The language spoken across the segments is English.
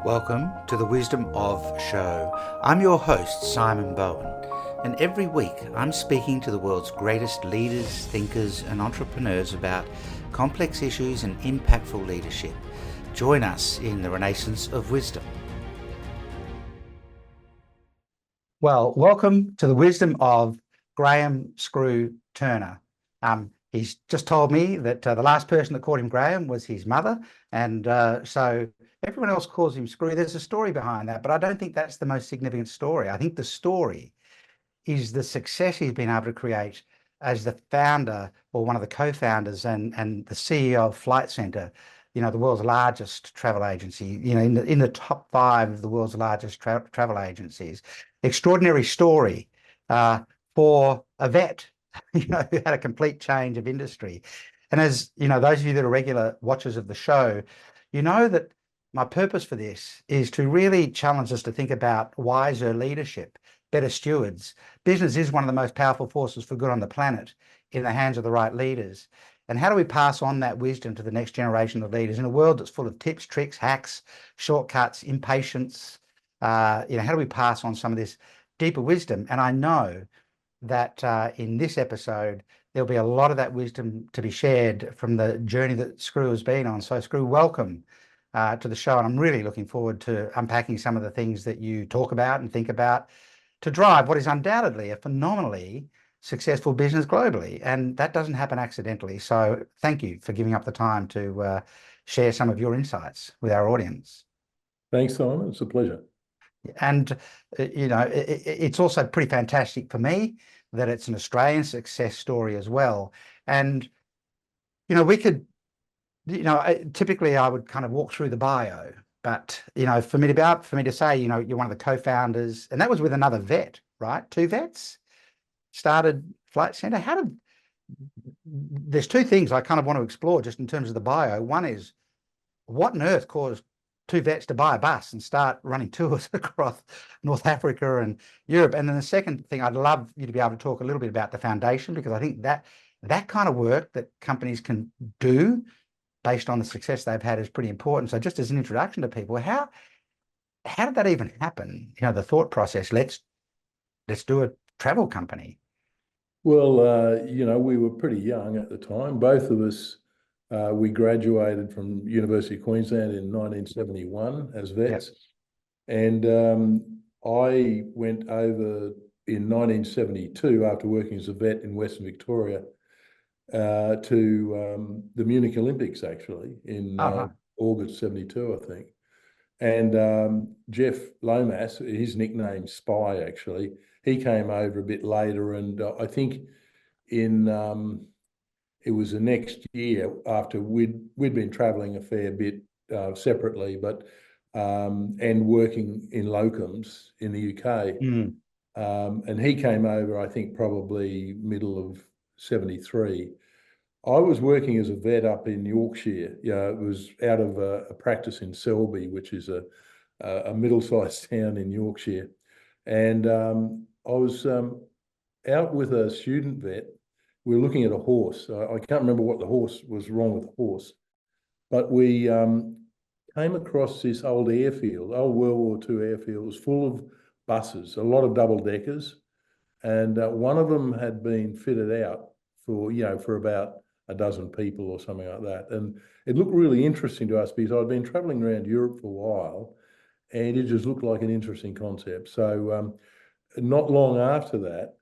Welcome to the Wisdom of Show. I'm your host, Simon Bowen, and every week I'm speaking to the world's greatest leaders, thinkers, and entrepreneurs about complex issues and impactful leadership. Join us in the Renaissance of Wisdom. Well, welcome to the Wisdom of Graham Skroo Turner. He's just told me that the last person that called him Graham was his mother, and so everyone else calls him Skroo. There's a story behind that, but I don't think that's the most significant story. I think the story is the success he's been able to create as the founder or one of the co-founders and the CEO of Flight Centre, the world's largest travel agency, in the top 5 of the world's largest travel agencies. Extraordinary story for a vet, who had a complete change of industry. And as those of you that are regular watchers of the show, that my purpose for this is to really challenge us to think about wiser leadership, better stewards. Business is one of the most powerful forces for good on the planet in the hands of the right leaders. And how do we pass on that wisdom to the next generation of leaders in a world that's full of tips, tricks, hacks, shortcuts, impatience? How do we pass on some of this deeper wisdom? And I know that in this episode, there'll be a lot of that wisdom to be shared from the journey that Skroo has been on. So Skroo, welcome to the show. And I'm really looking forward to unpacking some of the things that you talk about and think about to drive what is undoubtedly a phenomenally successful business globally. And that doesn't happen accidentally. So thank you for giving up the time to share some of your insights with our audience. Thanks, Simon. It's a pleasure. And, it's also pretty fantastic for me that it's an Australian success story as well. And, we could, typically I would kind of walk through the bio, but, for me to say, you're one of the co-founders, and that was with another vet, right? 2 vets started Flight Centre. There's 2 things I kind of want to explore just in terms of the bio. One is, what on earth caused 2 vets to buy a bus and start running tours across North Africa and Europe? And then the second thing, I'd love you to be able to talk a little bit about the foundation, because I think that kind of work that companies can do based on the success they've had is pretty important. So just as an introduction to people, how did that even happen? The thought process, let's do a travel company. Well, we were pretty young at the time. Both of us, we graduated from University of Queensland in 1971 as vets. Yep. And I went over in 1972 after working as a vet in Western Victoria to the Munich Olympics, actually, in August 72, I think. And Geoff Lomas, his nickname Spy, actually, he came over a bit later, and I think it was the next year after we'd been travelling a fair bit separately, but and working in locums in the UK. And he came over, I think, probably middle of 73. I was working as a vet up in Yorkshire. It was out of a practice in Selby, which is a middle-sized town in Yorkshire. And I was out with a student vet. We were looking at a horse. I can't remember what the horse was wrong with the horse, but we came across this old airfield, old World War II airfield. It was full of buses, a lot of double-deckers, and one of them had been fitted out for about a dozen people or something like that. And it looked really interesting to us because I'd been traveling around Europe for a while, and it just looked like an interesting concept. So not long after that,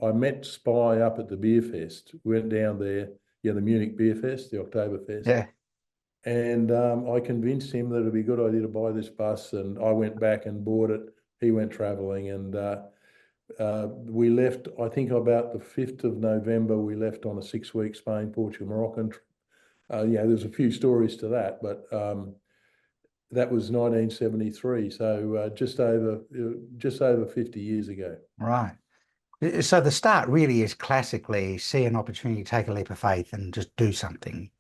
I met Spy up at the beer fest. We went down there, the Munich Beer Fest, the Oktoberfest. Yeah. And I convinced him that it'd be a good idea to buy this bus, and I went back and bought it. He went traveling, and we left, I think about the 5th of November, we left on a 6-week Spain, Portugal, Moroccan trip. There's a few stories to that, but that was 1973, so just over 50 years ago. Right. So the start really is classically see an opportunity, take a leap of faith, and just do something.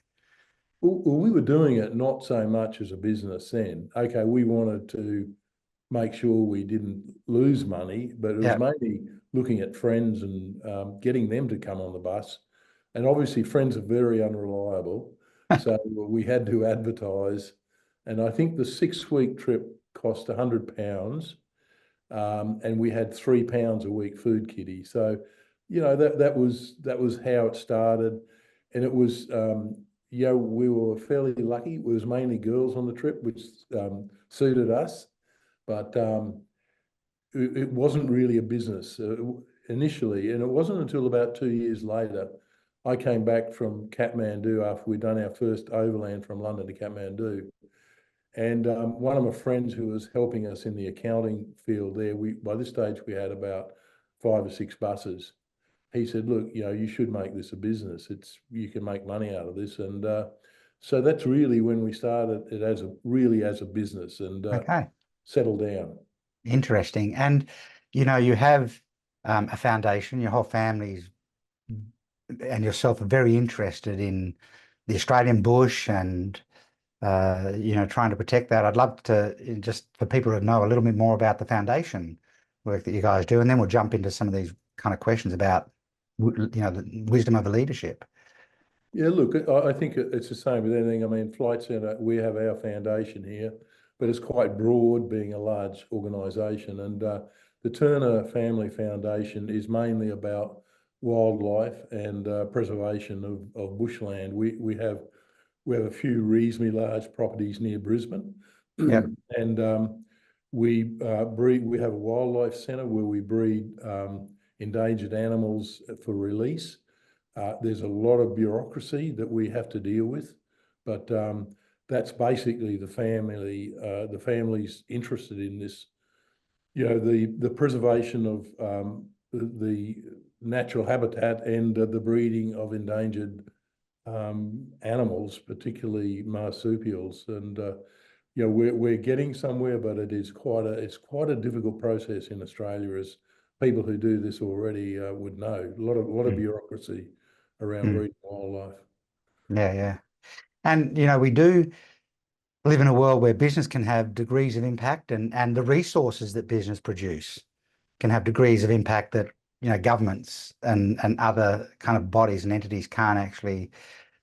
Well, we were doing it not so much as a business then. Okay, we wanted to make sure we didn't lose money, but it was mainly looking at friends and getting them to come on the bus. And obviously friends are very unreliable. So we had to advertise And I think the 6-week trip cost £100. And we had £3 a week food kitty. So, that was how it started. And it was, we were fairly lucky. It was mainly girls on the trip, which suited us. But it wasn't really a business initially. And it wasn't until about 2 years later, I came back from Kathmandu after we'd done our first overland from London to Kathmandu. And one of my friends who was helping us in the accounting field there, by this stage we had about 5 or 6 buses. He said, "Look, you should make this a business. You can make money out of this." And so that's really when we started it as a business and Okay. settled down. Interesting. And, you have a foundation, your whole family's and yourself are very interested in the Australian bush and, trying to protect that. I'd love to just for people to know a little bit more about the foundation work that you guys do, and then we'll jump into some of these kind of questions about, the wisdom of the leadership. Yeah, look, I think it's the same with anything. I mean, Flight Centre, we have our foundation here, but it's quite broad, being a large organisation. And the Turner Family Foundation is mainly about wildlife and preservation of bushland. We have a few reasonably large properties near Brisbane, Yep. and we breed. We have a wildlife centre where we breed endangered animals for release. There's a lot of bureaucracy that we have to deal with, but that's basically the family. The family's interested in this, the preservation of the natural habitat and the breeding of endangered animals, particularly marsupials. And we're getting somewhere, but it's quite a difficult process in Australia, as people who do this already would know. A lot of bureaucracy around breeding wildlife. Yeah, yeah. And, we do live in a world where business can have degrees of impact, and the resources that business produce can have degrees of impact that, governments and other kind of bodies and entities can't actually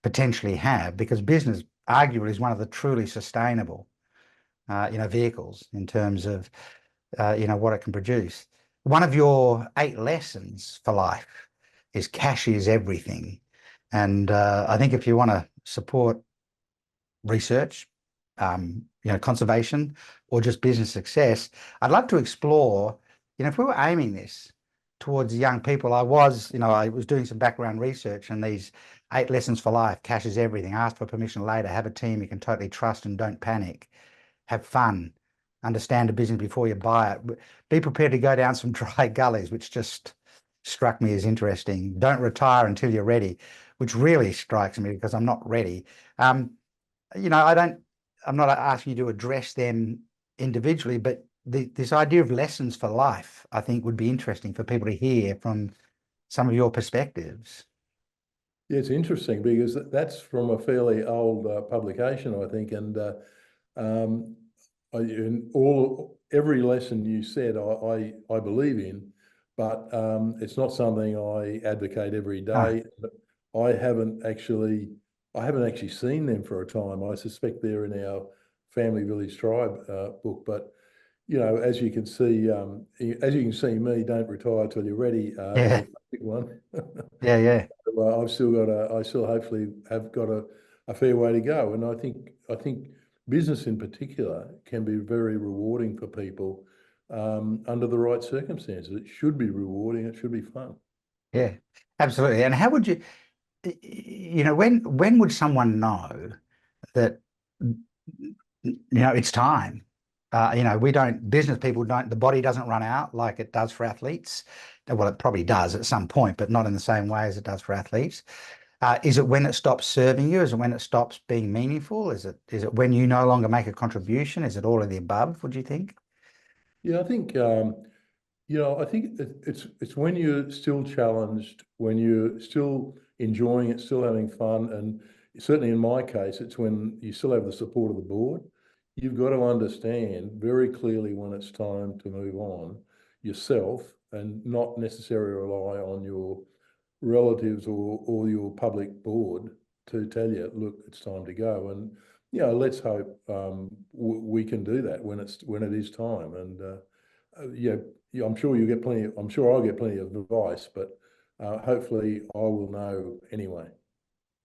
potentially have, because business arguably is one of the truly sustainable, vehicles in terms of, what it can produce. One of your 8 lessons for life is cash is everything. And I think if you want to support research, conservation, or just business success, I'd love to explore, if we were aiming this towards young people. I was doing some background research, and these 8 lessons for life: cash is everything, ask for permission later, have a team you can totally trust and don't panic, have fun, understand a business before you buy it, be prepared to go down some dry gullies, which just struck me as interesting. Don't retire until you're ready, which really strikes me because I'm not ready. I'm not asking you to address them individually, but this idea of lessons for life, I think, would be interesting for people to hear from some of your perspectives. Yeah, it's interesting because that's from a fairly old publication, I think, and um, every lesson you said, I believe in, but it's not something I advocate every day. I haven't actually seen them for a time. I suspect they're in our Family Village Tribe book, but as you can see, me, don't retire till you're ready. Is Yeah, a big one. yeah, yeah. I still hopefully have got a fair way to go. And I think business in particular can be very rewarding for people under the right circumstances. It should be rewarding. It should be fun. Yeah, absolutely. And how would you, when would someone know that, it's time? Business people don't, the body doesn't run out like it does for athletes. Well, it probably does at some point, but not in the same way as it does for athletes. Is it when it stops serving you? Is it when it stops being meaningful? Is it when you no longer make a contribution? Is it all of the above, would you think? Yeah, I think I think it's when you're still challenged, when you're still enjoying it, still having fun, and certainly in my case, it's when you still have the support of the board. You've got to understand very clearly when it's time to move on yourself, and not necessarily rely on your relatives or your public board to tell you, look, it's time to go. And let's hope we can do that when it is time. And I'm sure you get plenty. I'm sure I'll get plenty of advice, but hopefully I will know anyway.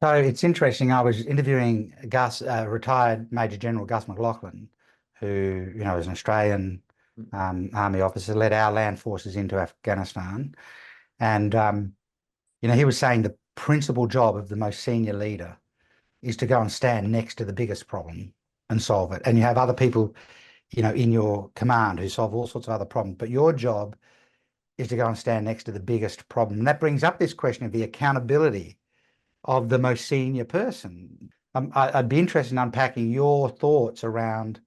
So it's interesting. I was interviewing Gus, retired Major General Gus McLaughlin, who, is an Australian Army officer, led our land forces into Afghanistan. And, he was saying the principal job of the most senior leader is to go and stand next to the biggest problem and solve it. And you have other people, in your command who solve all sorts of other problems. But your job is to go and stand next to the biggest problem. And that brings up this question of the accountability of the most senior person. I'd be interested in unpacking your thoughts around,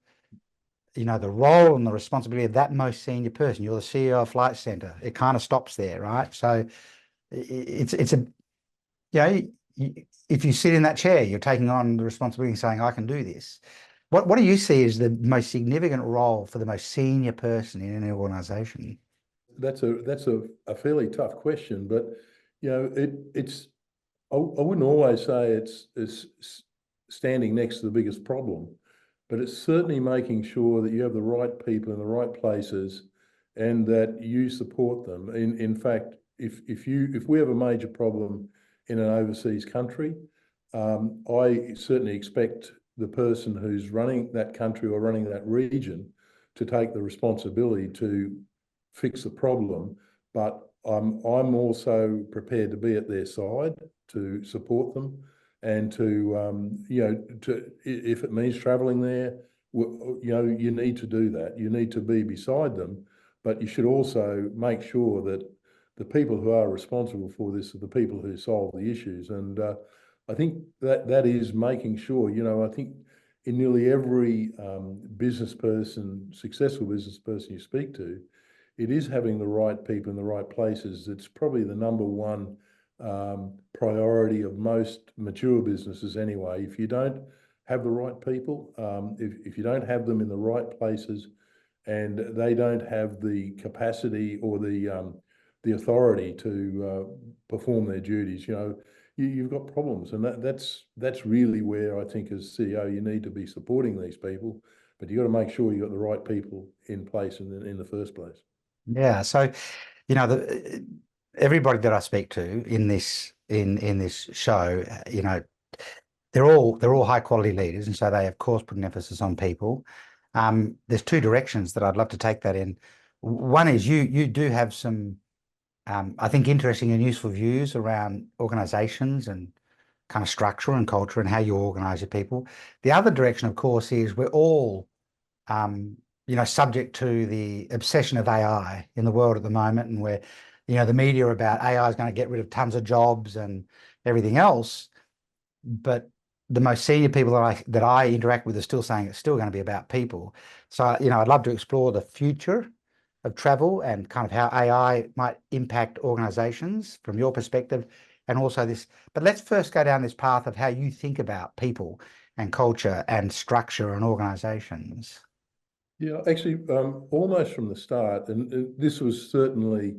the role and the responsibility of that most senior person. You're the CEO of Flight Centre. It kind of stops there, right? So it's a, if you sit in that chair, you're taking on the responsibility and saying, I can do this. What do you see as the most significant role for the most senior person in an organization? That's a fairly tough question, but it's I wouldn't always say it's standing next to the biggest problem, but it's certainly making sure that you have the right people in the right places and that you support them. In fact, if we have a major problem in an overseas country, I certainly expect the person who's running that country or running that region to take the responsibility to fix the problem, but I'm also prepared to be at their side to support them and to if it means traveling there, you need to do that. You need to be beside them, but you should also make sure that the people who are responsible for this are the people who solve the issues. And I think that is making sure, I think in nearly every business person, successful business person you speak to, it is having the right people in the right places. It's probably the number one priority of most mature businesses anyway. If you don't have the right people, if you don't have them in the right places and they don't have the capacity or the authority to perform their duties, you've got problems. And that's really where I think as CEO, you need to be supporting these people, but you've got to make sure you've got the right people in place in the first place. Yeah. So, everybody that I speak to in this show, they're all high quality leaders, and so they of course put an emphasis on people. There's two directions that I'd love to take that in. One is you do have some, I think, interesting and useful views around organizations and kind of structure and culture and how you organize your people. The other direction, of course, is we're all subject to the obsession of AI in the world at the moment, and where, the media about AI is going to get rid of tons of jobs and everything else. But the most senior people that I interact with are still saying it's still going to be about people. So, I'd love to explore the future of travel and kind of how AI might impact organizations from your perspective, and also this. But let's first go down this path of how you think about people and culture and structure and organizations. Yeah, actually, almost from the start, and this was certainly,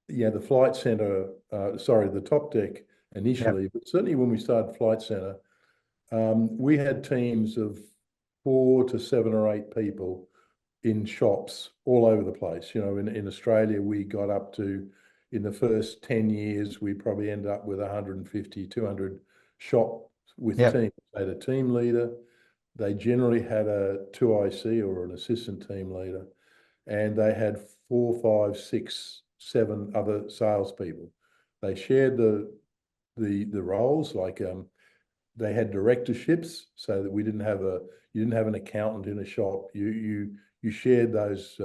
the flight center, the top deck initially, but certainly when we started Flight Center, we had teams of 4 to 7 or 8 people in shops all over the place. In Australia, we got up to, in the first 10 years, we probably ended up with 150, 200 shops with teams. They had a team leader. They generally had a 2IC or an assistant team leader, and they had 4, 5, 6, 7 other salespeople. They shared the roles, like they had directorships, so that you didn't have an accountant in a shop. You shared those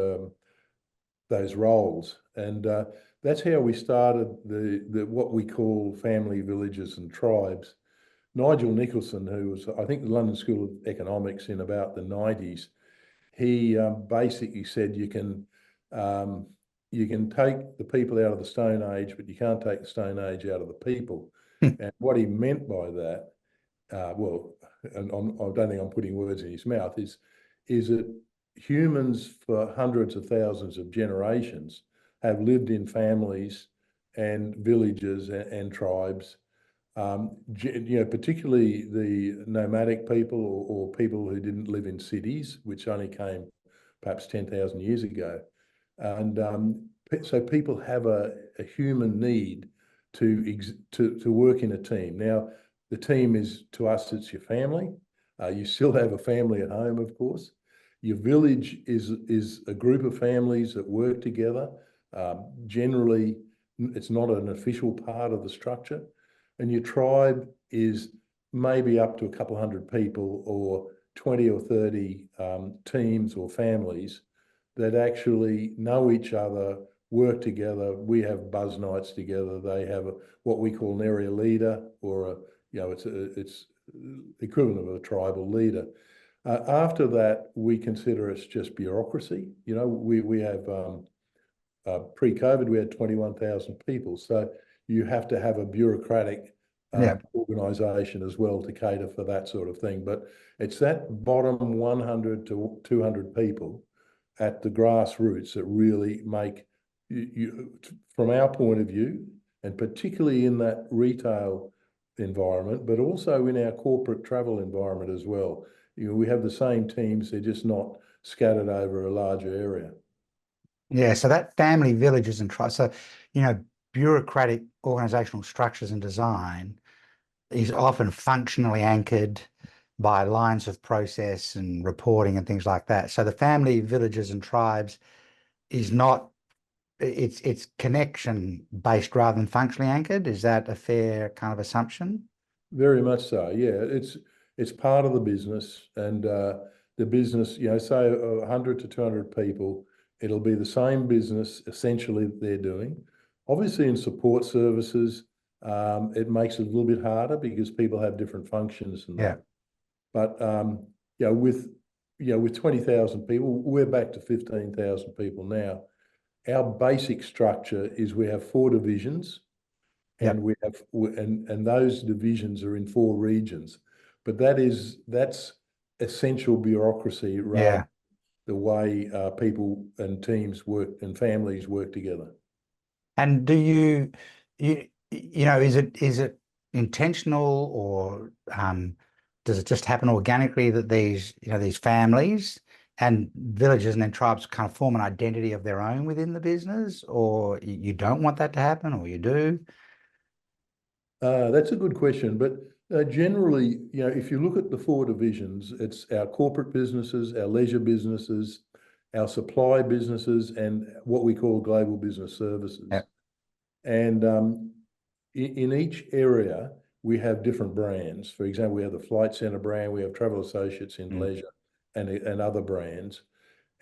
roles, and that's how we started the what we call family villages and tribes. Nigel Nicholson, who was, I think, the London School of Economics in about the 90s, he basically said you can take the people out of the Stone Age, but you can't take the Stone Age out of the people. And what he meant by that, and I don't think I'm putting words in his mouth, is that humans for hundreds of thousands of generations have lived in families and villages and tribes. Particularly the nomadic people or people who didn't live in cities, which only came perhaps 10,000 years ago. And so people have a human need to work in a team. Now, the team is, to us, it's your family. You still have a family at home, of course. Your village is a group of families that work together. Generally, it's not an official part of the structure. And your tribe is maybe up to a couple hundred people or 20 or 30 teams or families that actually know each other, work together. We have buzz nights together. They have what we call an area leader, or it's equivalent of a tribal leader. After that, we consider it's just bureaucracy. We have pre-COVID, we had 21,000 people. So you have to have a bureaucratic organisation as well to cater for that sort of thing. But it's that bottom 100 to 200 people at the grassroots that really make you, from our point of view, and particularly in that retail environment, but also in our corporate travel environment as well. We have the same teams, they're just not scattered over a larger area. Yeah, so that family, villages and trust. So, bureaucratic organizational structures and design is often functionally anchored by lines of process and reporting and things like that. So the family, villages and tribes is not, it's connection based rather than functionally anchored. Is that a fair kind of assumption? Very much so. Yeah, it's part of the business, and the business, say 100 to 200 people, it'll be the same business essentially that they're doing. Obviously, in support services, it makes it a little bit harder because people have different functions and that. But with 20,000 people, we're back to 15,000 people now. Our basic structure is we have 4 divisions, and and those divisions are in 4 regions. But that's essential bureaucracy rather than the way people and teams work and families work together. And do you is it intentional, or does it just happen organically that these families and villages and then tribes kind of form an identity of their own within the business, or you don't want that to happen, or you do? That's a good question, but generally, if you look at the 4 divisions, it's our corporate businesses, our leisure businesses, our supply businesses, and what we call global business services. Yep. And in each area, we have different brands. For example, we have the Flight Centre brand, we have Travel Associates in leisure, and other brands,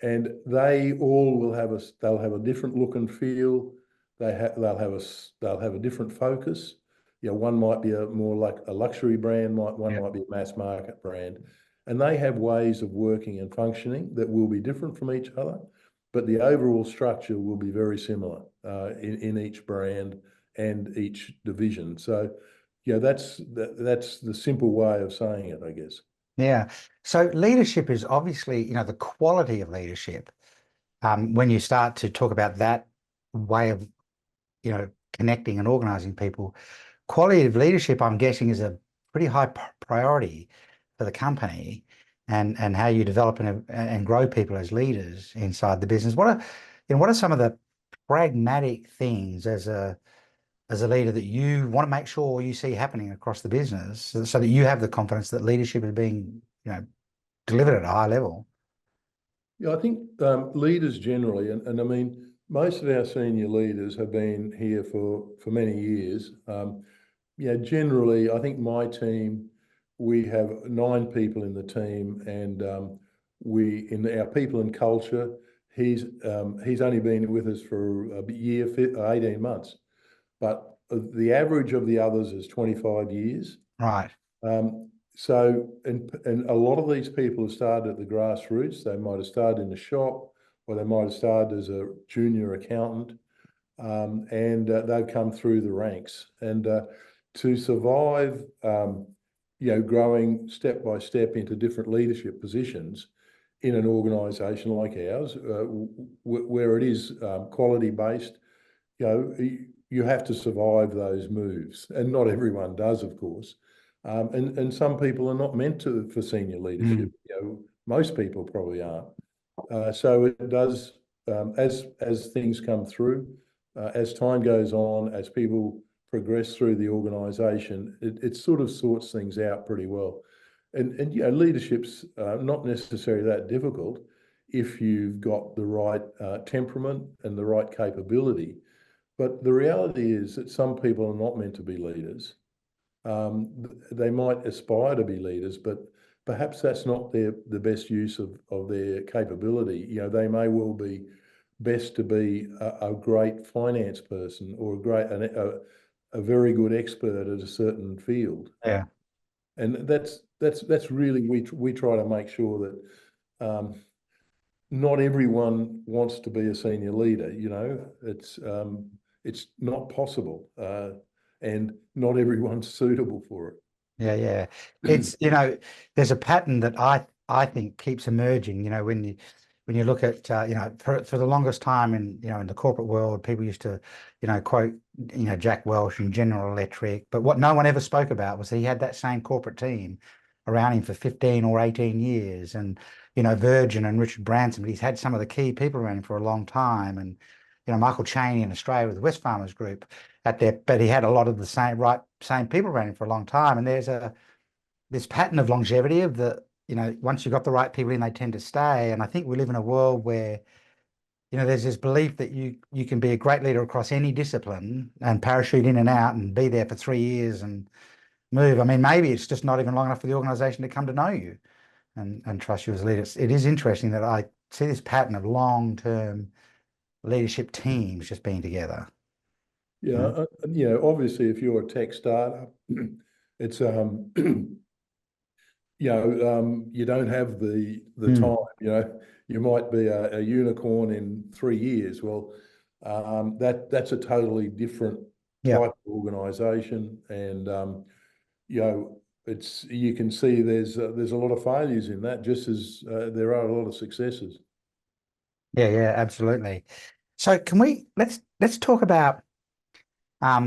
and they all will have they'll have a different look and feel. They'll have a different focus. One might be more like a luxury brand, one might be a mass market brand, and they have ways of working and functioning that will be different from each other, but the overall structure will be very similar in each brand and each division. So, that's the simple way of saying it, I guess. Yeah. So leadership is obviously, the quality of leadership. When you start to talk about that way of, connecting and organizing people, quality of leadership, I'm guessing, is a pretty high priority for the company, and how you develop and grow people as leaders inside the business. What are some of the pragmatic things as a leader that you want to make sure you see happening across the business, so that you have the confidence that leadership is being, delivered at a high level? Yeah, I think leaders generally, and I mean, most of our senior leaders have been here for many years. Generally, I think my team, we have 9 people in the team, and in our people and culture, he's only been with us for a year, 18 months, but the average of the others is 25 years. Right. So, and a lot of these people have started at the grassroots. They might have started in the shop, or they might have started as a junior accountant, and they've come through the ranks. And to survive, growing step by step into different leadership positions in an organisation like ours, where it is quality based, you have to survive those moves, and not everyone does, of course. And some people are not meant to for senior leadership. Most people probably aren't. So it does, as things come through, as time goes on, as people progress through the organisation, it sort of sorts things out pretty well. And leadership's not necessarily that difficult if you've got the right temperament and the right capability. But the reality is that some people are not meant to be leaders. They might aspire to be leaders, but perhaps that's not the best use of their capability. They may well be best to be a great finance person, or a very good expert at a certain field. Yeah. And that's really, we try to make sure that not everyone wants to be a senior leader. It's not possible, and not everyone's suitable for it. Yeah. It's, there's a pattern that I think keeps emerging, when you look at, for the longest time in the corporate world, people used to, quote, Jack Welch and General Electric, but what no one ever spoke about was he had that same corporate team around him for 15 or 18 years. And, Virgin and Richard Branson, but he's had some of the key people around him for a long time. And, Michael Chaney in Australia with the Wesfarmers Group but he had a lot of the same people around him for a long time. And there's this pattern of longevity of once you've got the right people in, they tend to stay. And I think we live in a world where, there's this belief that you can be a great leader across any discipline and parachute in and out and be there for 3 years and move. I mean, maybe it's just not even long enough for the organization to come to know you and trust you as a leader. It is interesting that I see this pattern of long-term leadership teams just being together. Yeah, obviously, if you're a tech startup, it's you don't have the time. You might be a unicorn in 3 years. Well, that's a totally different type of organisation, and you can see there's a lot of failures in that, just as there are a lot of successes. Yeah, absolutely. So let's talk about I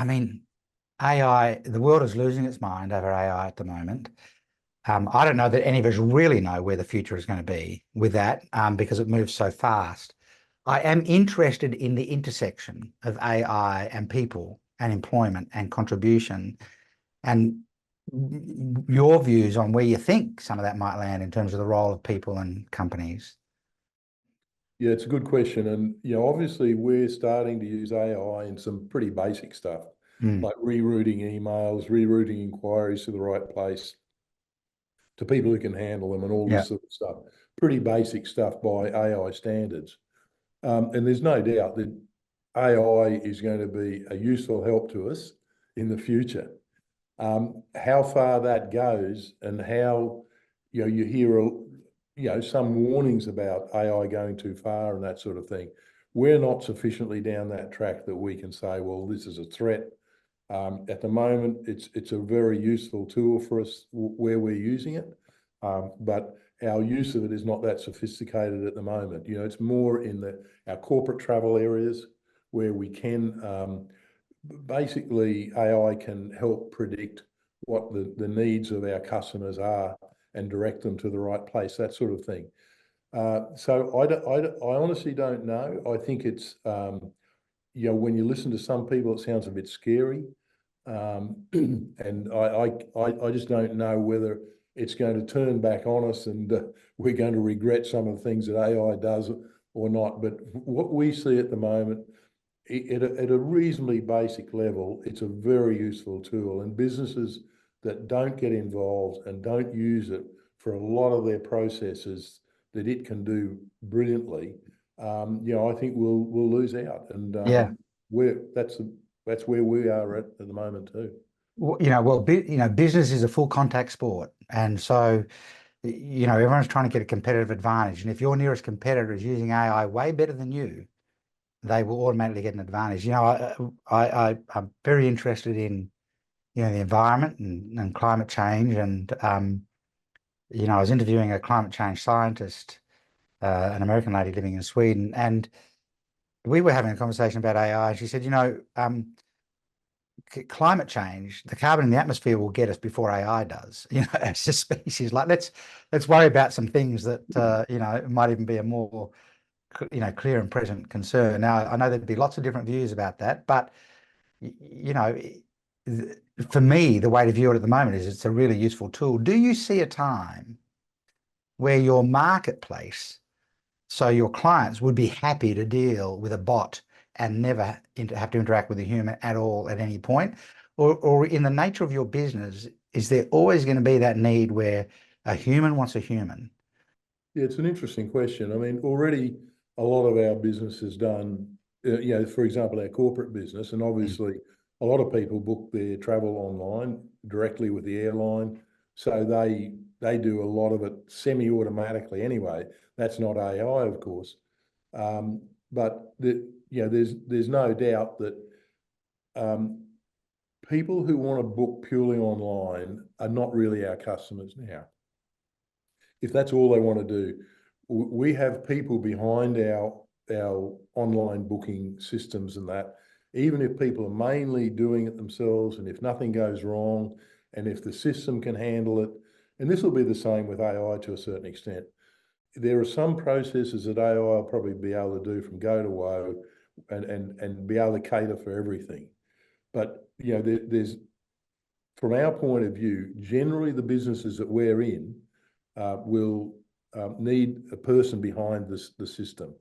mean, AI, the world is losing its mind over AI at the moment. I don't know that any of us really know where the future is going to be with that, because it moves so fast. I am interested in the intersection of AI and people and employment and contribution, and your views on where you think some of that might land in terms of the role of people and companies. Yeah, it's a good question. And, obviously we're starting to use AI in some pretty basic stuff, like rerouting emails, rerouting inquiries to the right place, to people who can handle them, and all this sort of stuff. Pretty basic stuff by AI standards. And there's no doubt that AI is going to be a useful help to us in the future. How far that goes, and how, you hear some warnings about AI going too far and that sort of thing. We're not sufficiently down that track that we can say, well, this is a threat. At the moment, it's a very useful tool for us where we're using it, but our use of it is not that sophisticated at the moment. It's more in our corporate travel areas where we can, basically AI can help predict what the needs of our customers are and direct them to the right place, that sort of thing. So I honestly don't know. I think it's, when you listen to some people, it sounds a bit scary. And I just don't know whether it's going to turn back on us, and we're going to regret some of the things that AI does or not. But what we see at the moment, at a reasonably basic level, it's a very useful tool, and businesses that don't get involved and don't use it for a lot of their processes that it can do brilliantly, I think we'll lose out. And that's where we are at the moment too. Business is a full contact sport, and so everyone's trying to get a competitive advantage. And if your nearest competitor is using AI way better than you, they will automatically get an advantage. I'm very interested in the environment and climate change, and I was interviewing a climate change scientist, an American lady living in Sweden, and we were having a conversation about AI, and she said, climate change, the carbon in the atmosphere will get us before AI does, as a species. Like, let's worry about some things that, might even be a more, clear and present concern. Now, I know there'd be lots of different views about that, but, for me, the way to view it at the moment is it's a really useful tool. Do you see a time where your marketplace, so your clients, would be happy to deal with a bot and never have to interact with a human at all at any point? Or in the nature of your business, is there always going to be that need where a human wants a human? Yeah, it's an interesting question. I mean, already a lot of our business is done, for example, our corporate business, and obviously a lot of people book their travel online directly with the airline. So they do a lot of it semi-automatically anyway. That's not AI, of course. But there's no doubt that people who want to book purely online are not really our customers now. If that's all they want to do, we have people behind our online booking systems and that, even if people are mainly doing it themselves, and if nothing goes wrong, and if the system can handle it, and this will be the same with AI to a certain extent. There are some processes that AI will probably be able to do from go to woe and be able to cater for everything. But there's, from our point of view, generally the businesses that we're in will need a person behind the system.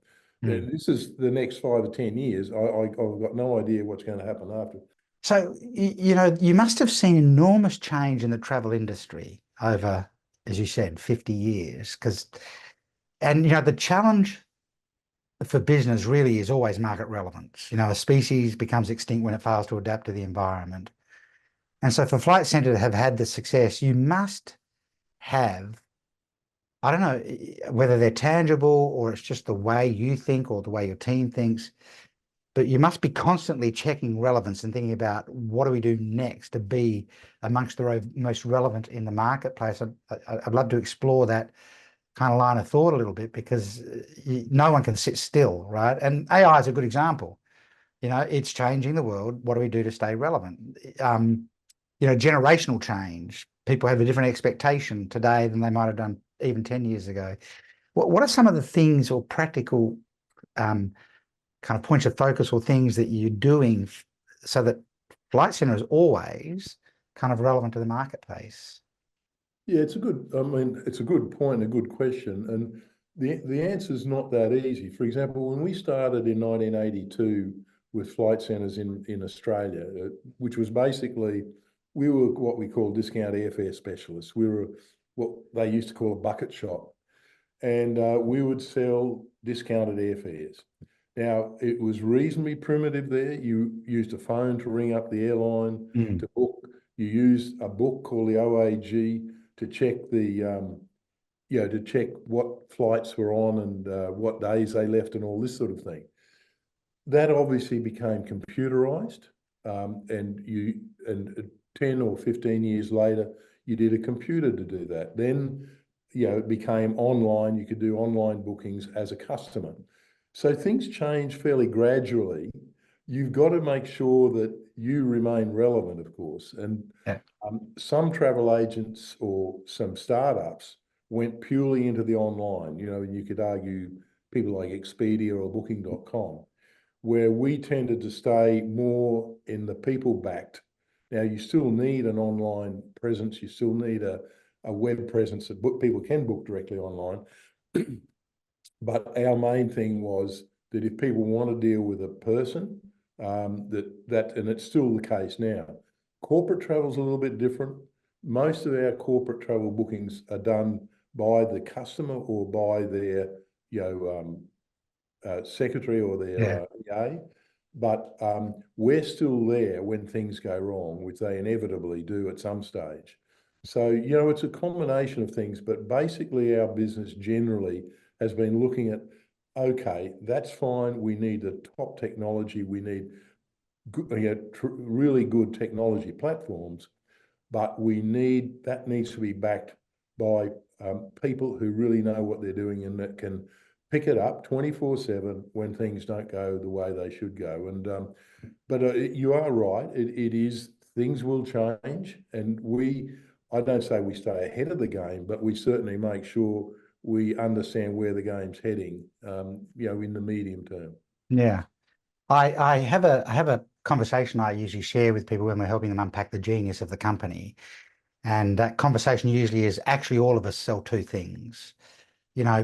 This is the next 5 or 10 years. I've got no idea what's going to happen after. So, you must have seen enormous change in the travel industry over, as you said, 50 years. And the challenge for business really is always market relevance. A species becomes extinct when it fails to adapt to the environment. And so for Flight Centre to have had the success, you must have, I don't know whether they're tangible or it's just the way you think or the way your team thinks, but you must be constantly checking relevance and thinking about what do we do next to be amongst the most relevant in the marketplace. I'd love to explore that kind of line of thought a little bit, because no one can sit still, right? And AI is a good example. It's changing the world. What do we do to stay relevant? Generational change. People have a different expectation today than they might have done even 10 years ago. What are some of the things or practical kind of points of focus or things that you're doing so that Flight Centre is always kind of relevant to the marketplace? Yeah, it's a good point, a good question. And the answer is not that easy. For example, when we started in 1982 with Flight Centres in Australia, which was basically, we were what we call discount airfare specialists. We were what they used to call a bucket shop. And we would sell discounted airfares. Now, it was reasonably primitive there. You used a phone to ring up the airline to book. You used a book called the OAG to check to check what flights were on and what days they left and all this sort of thing. That obviously became computerized, and 10 or 15 years later, you did a computer to do that. Then, it became online. You could do online bookings as a customer. So things change fairly gradually. You've got to make sure that you remain relevant, of course. And some travel agents or some startups went purely into the online, and you could argue people like Expedia or Booking.com, where we tended to stay more in the people-backed. Now, you still need an online presence. You still need a web presence that people can book directly online. But our main thing was that if people want to deal with a person, and it's still the case now. Corporate travel is a little bit different. Most of our corporate travel bookings are done by the customer or by their, secretary or their EA. But we're still there when things go wrong, which they inevitably do at some stage. So, it's a combination of things, but basically our business generally has been looking at, okay, that's fine. We need the top technology. We need really good technology platforms, but that needs to be backed by people who really know what they're doing and that can pick it up 24/7 when things don't go the way they should go. And but you are right. It is, things will change, and I don't say we stay ahead of the game, but we certainly make sure we understand where the game's heading, in the medium term. Yeah. I have a conversation I usually share with people when we're helping them unpack the genius of the company. And that conversation usually is actually all of us sell two things.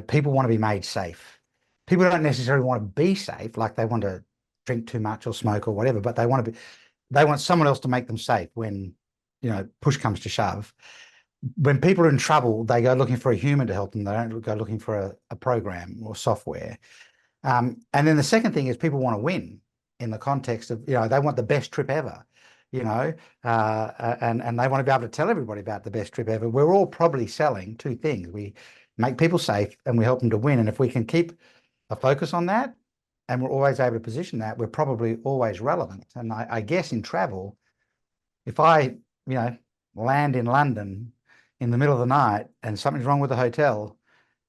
People want to be made safe. People don't necessarily want to be safe, like they want to drink too much or smoke or whatever, but they want someone else to make them safe when, push comes to shove. When people are in trouble, they go looking for a human to help them. They don't go looking for a program or software. And then the second thing is people want to win in the context of, they want the best trip ever, and they want to be able to tell everybody about the best trip ever. We're all probably selling two things. We make people safe and we help them to win. And if we can keep a focus on that and we're always able to position that, we're probably always relevant. And I guess in travel, if I, land in London in the middle of the night and something's wrong with the hotel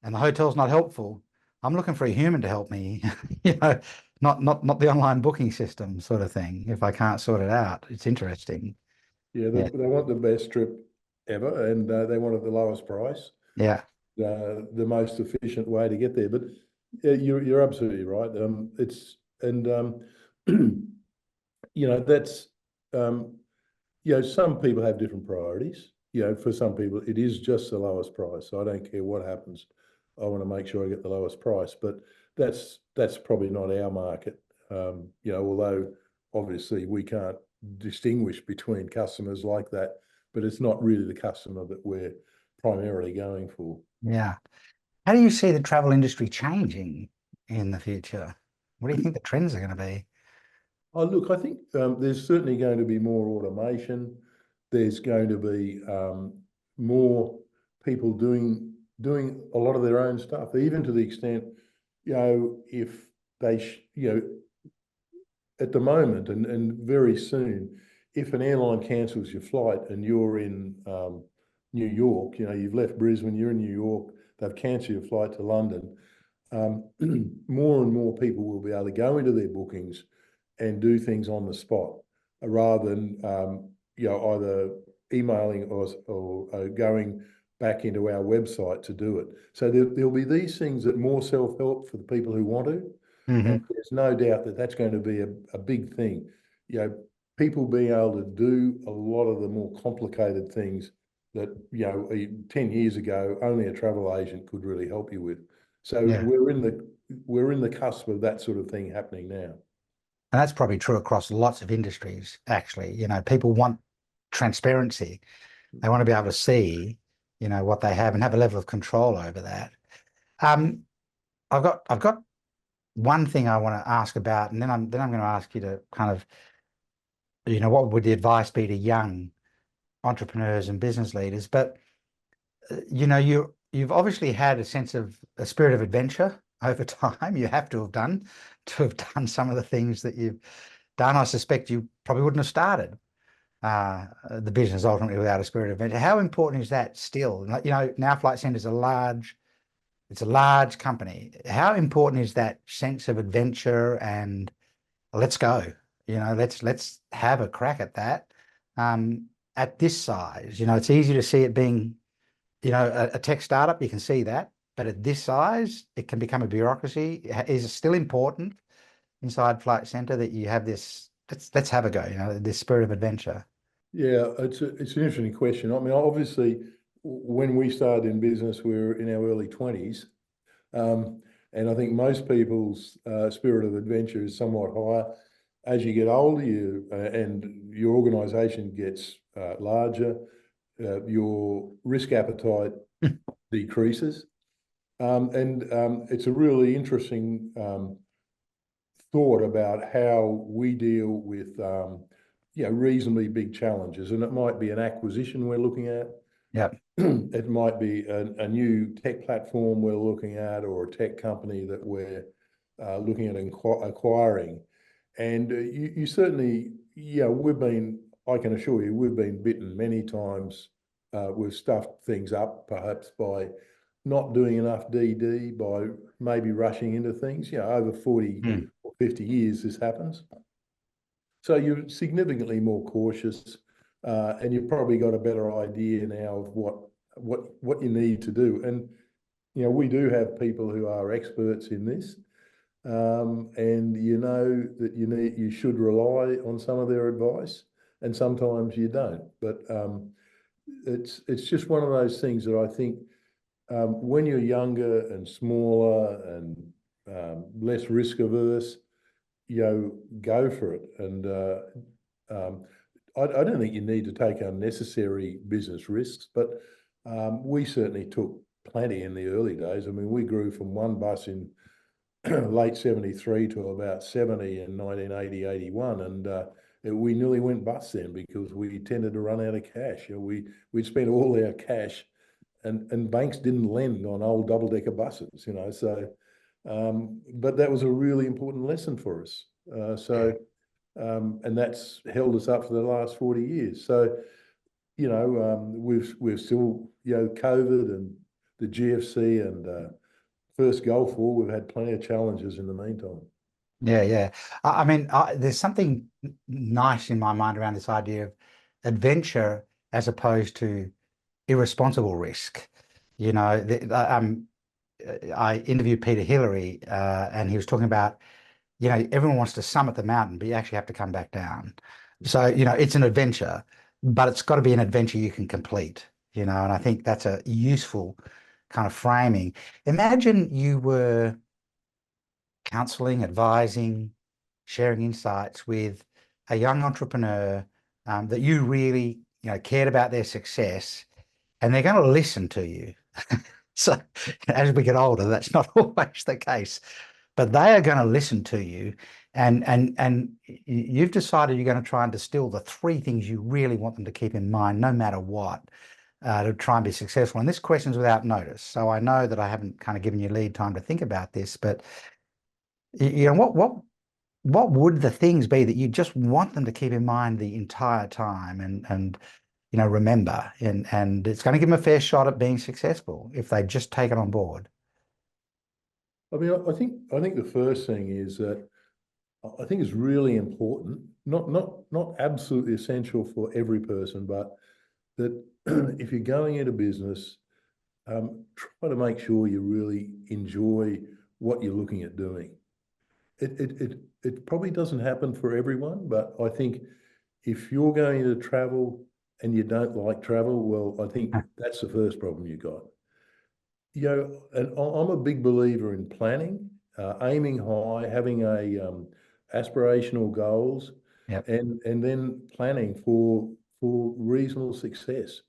and the hotel's not helpful, I'm looking for a human to help me, not the online booking system sort of thing. If I can't sort it out, it's interesting. Yeah, Yeah. they want the best trip ever, and they want it at the lowest price, Yeah. the most efficient way to get there. But you're absolutely right. It's and that's some people have different priorities. For some people, it is just the lowest price. So I don't care what happens. I want to make sure I get the lowest price. But that's probably not our market. Although obviously we can't distinguish between customers like that, but it's not really the customer that we're primarily going for. Yeah. How do you see the travel industry changing in the future? What do you think the trends are going to be? Oh, look, I think there's certainly going to be more automation. There's going to be more people doing a lot of their own stuff, even to the extent, if at the moment and very soon, if an airline cancels your flight and you're in New York, you've left Brisbane, you're in New York, they've cancelled your flight to London. More and more people will be able to go into their bookings and do things on the spot, rather than either emailing or going back into our website to do it. So there'll be these things that more self-help for the people who want to. And there's no doubt that that's going to be a big thing. People being able to do a lot of the more complicated things that 10 years ago only a travel agent could really help you with. So Yeah. we're in the cusp of that sort of thing happening now. And that's probably true across lots of industries, actually. People want transparency. They want to be able to see, what they have and have a level of control over that. Um, I've got one thing I want to ask about, and then I'm going to ask you to kind of, what would the advice be to young entrepreneurs and business leaders? But you've obviously had a spirit of adventure over time. You have to have done some of the things that you've done. I suspect you probably wouldn't have started the business ultimately without a spirit of adventure. How important is that still? Like, now Flight Centre is it's a large company. How important is that sense of adventure and let's go? Let's have a crack at that. At this size, it's easy to see it being, a tech startup. You can see that, but at this size, it can become a bureaucracy. Is it still important inside Flight Centre that you have this? Let's have a go. This spirit of adventure. Yeah, it's an interesting question. I mean, obviously, when we started in business, we were in our early 20s. And I think most people's spirit of adventure is somewhat higher. As you get older, and your organisation gets larger, your risk appetite decreases. And it's a really interesting thought about how we deal with reasonably big challenges. And it might be an acquisition we're looking at. Yeah. It might be a new tech platform we're looking at, or a tech company that we're looking at acquiring. And you certainly, I can assure you, we've been bitten many times. We've stuffed things up, perhaps by not doing enough DD by maybe rushing into things. Over 40 or 50 years, this happens. So you're significantly more cautious, and you've probably got a better idea now of what you need to do. And we do have people who are experts in this, and that you should rely on some of their advice, and sometimes you don't. But it's just one of those things that I think, when you're younger and smaller and less risk averse, go for it. And I don't think you need to take unnecessary business risks, but we certainly took plenty in the early days. I mean, we grew from one bus in late 73 to about 70 in 1980, 81. And we nearly went bust then because we tended to run out of cash. We'd spent all our cash, and banks didn't lend on old double-decker buses, so but that was a really important lesson for us. And that's held us up for the last 40 years. So, we've still, COVID and the GFC and first Gulf War, we've had plenty of challenges in the meantime. Yeah. I mean, there's something nice in my mind around this idea of adventure as opposed to irresponsible risk. I interviewed Peter Hillary, and he was talking about, everyone wants to summit the mountain, but you actually have to come back down. So, it's an adventure, but it's got to be an adventure you can complete, and I think that's a useful kind of framing. Imagine you were counseling, advising, sharing insights with a young entrepreneur that you really, cared about their success, and they're going to listen to you. So as we get older, that's not always the case, but they are going to listen to you, and you've decided you're going to try and distill the three things you really want them to keep in mind, no matter what, to try and be successful. And this question's without notice, so I know that I haven't kind of given you lead time to think about this, but what would the things be that you just want them to keep in mind the entire time, and remember, and it's going to give them a fair shot at being successful if they just take it on board? I mean, I think the first thing is that I think it's really important, not absolutely essential for every person, but that if you're going into business, try to make sure you really enjoy what you're looking at doing. It probably doesn't happen for everyone, but I think if you're going to travel and you don't like travel, well, I think that's the first problem you got. And I'm a big believer in planning, aiming high, having aspirational goals, Yep. and then planning for reasonable success.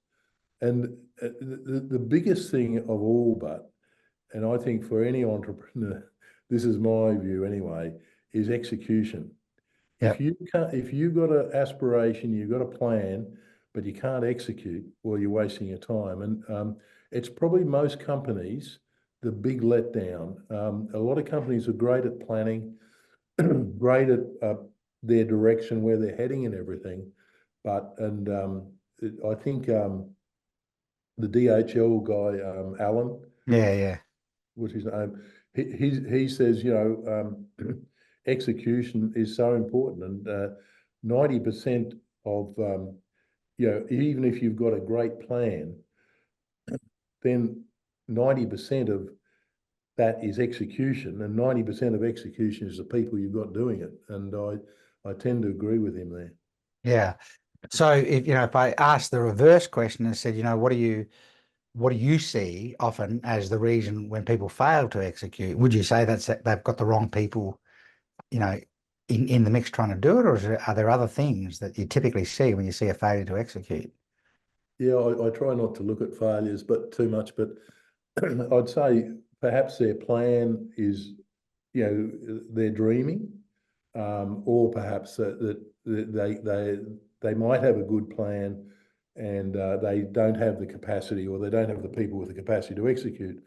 And the biggest thing of all, and I think for any entrepreneur, this is my view anyway, is execution. Yep. If you've got an aspiration, you've got a plan, but you can't execute, well, you're wasting your time. And it's probably most companies, the big letdown. A lot of companies are great at planning, great at their direction, where they're heading and everything. I think the DHL guy, Alan, Yeah. what's his name? He says, execution is so important, and 90% of even if you've got a great plan, then 90% of that is execution, and 90% of execution is the people you've got doing it. And I tend to agree with him there. Yeah. So if I asked the reverse question and said, what do you see often as the reason when people fail to execute, would you say that they've got the wrong people, in the mix trying to do it, or are there other things that you typically see when you see a failure to execute? Yeah, I try not to look at failures, but too much. But I'd say perhaps their plan is, they're dreaming, or perhaps that they might have a good plan, and they don't have the capacity, or they don't have the people with the capacity to execute.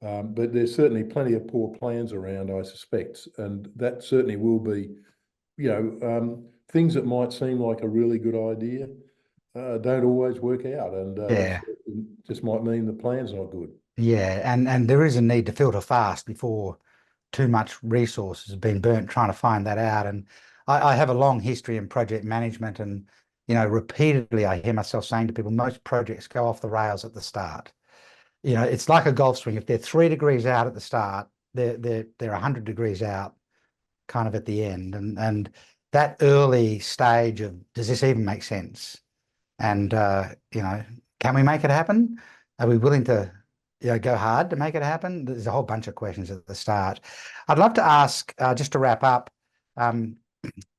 But there's certainly plenty of poor plans around, I suspect, and that certainly will be, things that might seem like a really good idea don't always work out, and Yeah. just might mean the plan's not good. Yeah, and there is a need to filter fast before too much resource has been burnt trying to find that out. And I have a long history in project management, and repeatedly I hear myself saying to people, most projects go off the rails at the start. It's like a golf swing. If they're 3 degrees out at the start, they're 100 degrees out kind of at the end. And that early stage of, does this even make sense? And can we make it happen? Are we willing to go hard to make it happen? There's a whole bunch of questions at the start. I'd love to ask, just to wrap up, um,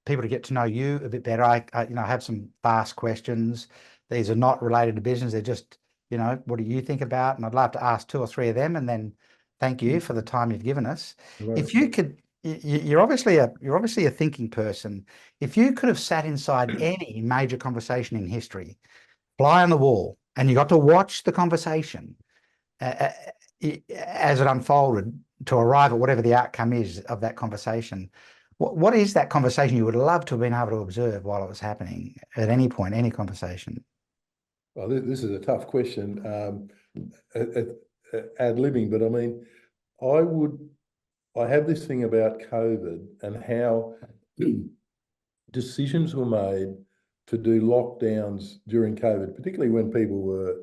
people to get to know you a bit better. I have some fast questions. These are not related to business. They're just, what do you think about? And I'd love to ask two or three of them, and then thank you for the time you've given us. Right. If you could, you're obviously a thinking person. If you could have sat inside any major conversation in history, fly on the wall, and you got to watch the conversation as it unfolded to arrive at whatever the outcome is of that conversation. What is that conversation you would love to have been able to observe while it was happening at any point, any conversation? Well, this is a tough question, ad-libbing, but I mean, I would, I have this thing about COVID and how decisions were made to do lockdowns during COVID, particularly when people were,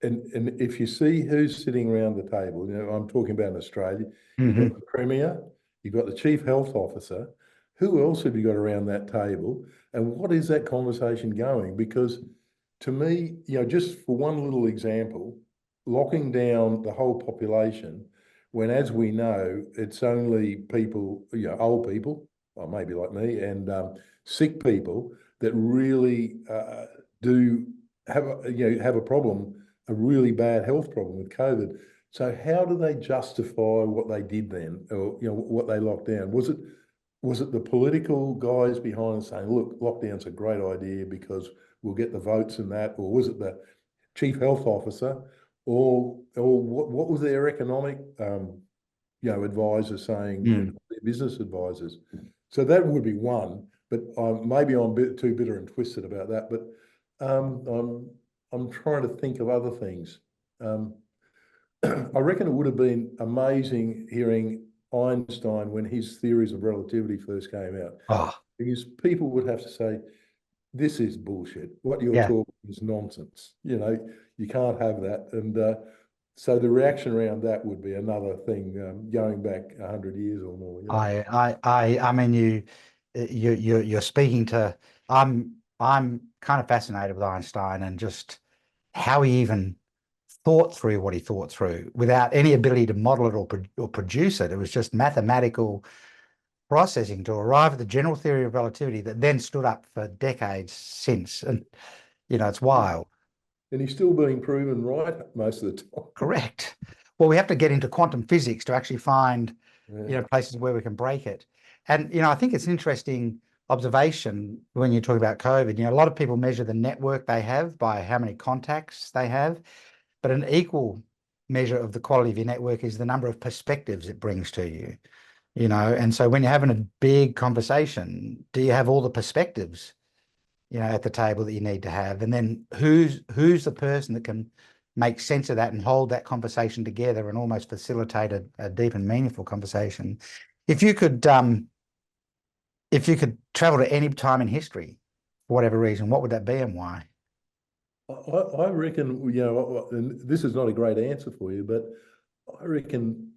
and if you see who's sitting around the table, I'm talking about in Australia, you've got the Premier, you've got the Chief Health Officer. Who else have you got around that table? And what is that conversation going? Because to me, just for one little example, locking down the whole population, when, as we know, it's only people, old people, or maybe like me, and sick people that really do have a problem, a really bad health problem with COVID. So how do they justify what they did then, or what they locked down? Was it the political guys behind saying, look, lockdown's a great idea because we'll get the votes and that, or was it the chief health officer, or what was their economic advisors saying, their business advisors? So that would be one, but maybe I'm a bit too bitter and twisted about that. But I'm trying to think of other things. I reckon it would have been amazing hearing Einstein when his theories of relativity first came out, Oh, because people would have to say, this is bullshit. What you're yeah. talking is nonsense. You can't have that. And so the reaction around that would be another thing, going back 100 years or more. I mean, you're speaking to. I'm kind of fascinated with Einstein and just how he even thought through what he thought through without any ability to model it or produce it. It was just mathematical processing to arrive at the general theory of relativity that then stood up for decades since. And it's wild. And he's still being proven right most of the time. Correct. Well, we have to get into quantum physics to actually find, Yeah. places where we can break it. And, I think it's an interesting observation when you talk about COVID. A lot of people measure the network they have by how many contacts they have, but an equal measure of the quality of your network is the number of perspectives it brings to you, and so when you're having a big conversation, do you have all the perspectives, at the table that you need to have? And then who's the person that can make sense of that and hold that conversation together and almost facilitate a deep and meaningful conversation? If you could travel to any time in history for whatever reason, what would that be and why? I reckon, and this is not a great answer for you, but I reckon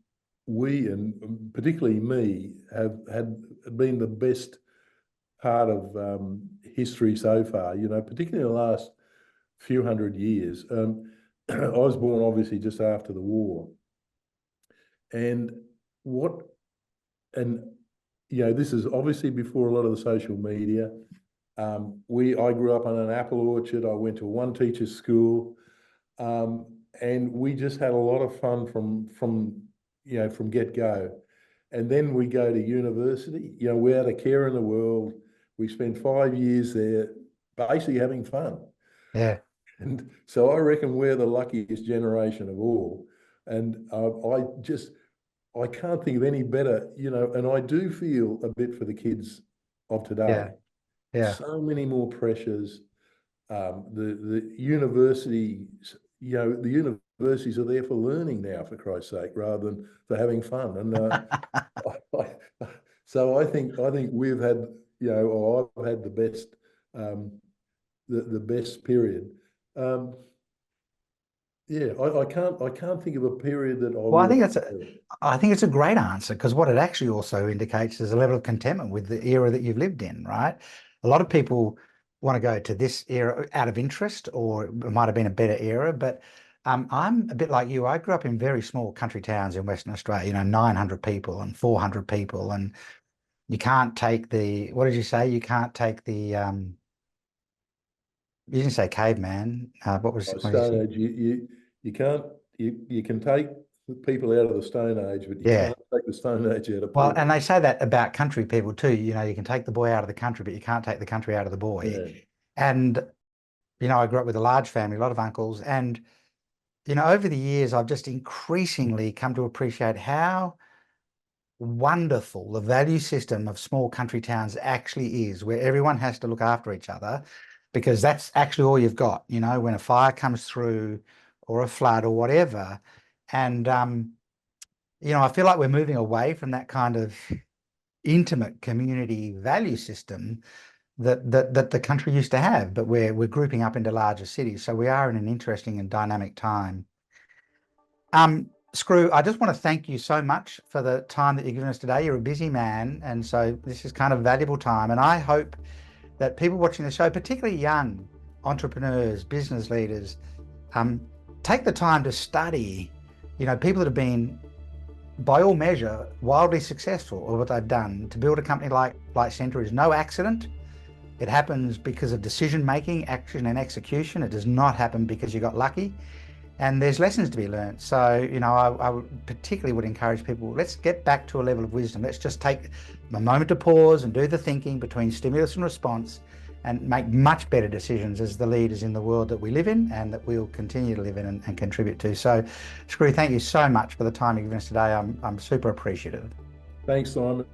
we, and particularly me, have had been the best part of history so far, particularly in the last few hundred years. I was born obviously just after the war. And what, and this is obviously before a lot of the social media. I grew up on an apple orchard. I went to a one teacher school, and we just had a lot of fun from get go. And then we go to university. We're out of care in the world. We spent 5 years there, basically having fun. Yeah. And so I reckon we're the luckiest generation of all. And I can't think of any better, and I do feel a bit for the kids of Yeah. today. Yeah. So many more pressures. The universities, the universities are there for learning now, for Christ's sake, rather than for having fun. And so I think we've had, or I've had the best, the best period. Yeah, I can't think of a period that I Well, would. I think it's a great answer, because what it actually also indicates is a level of contentment with the era that you've lived in, right? A lot of people want to go to this era out of interest, or it might have been a better era, but I'm a bit like you. I grew up in very small country towns in Western Australia, 900 people and 400 people, and you can't take what did you say? You can't take you didn't say caveman. What did you Stone say? Age, you can't, you can take people out of the Stone Age, but you Yeah. can't take the Stone Age out of Well, people. and they say that about country people too. You can take the boy out of the country, but you can't take the country out of the boy. Yeah. And, I grew up with a large family, a lot of uncles. And, over the years, I've just increasingly come to appreciate how wonderful the value system of small country towns actually is, where everyone has to look after each other, because that's actually all you've got, when a fire comes through or a flood or whatever. And, I feel like we're moving away from that kind of intimate community value system that the country used to have, but we're grouping up into larger cities. So we are in an interesting and dynamic time. Skroo, I just want to thank you so much for the time that you've given us today. You're a busy man, and so this is kind of valuable time. And I hope that people watching the show, particularly young entrepreneurs, business leaders, take the time to study, people that have been, by all measure, wildly successful at what they've done. To build a company like Centre is no accident. It happens because of decision making, action and execution. It does not happen because you got lucky. And there's lessons to be learned. So, I particularly would encourage people, let's get back to a level of wisdom. Let's just take a moment to pause and do the thinking between stimulus and response, and make much better decisions as the leaders in the world that we live in and that we'll continue to live in and contribute to. So, Skroo, thank you so much for the time you've given us today. I'm super appreciative. Thanks, Simon.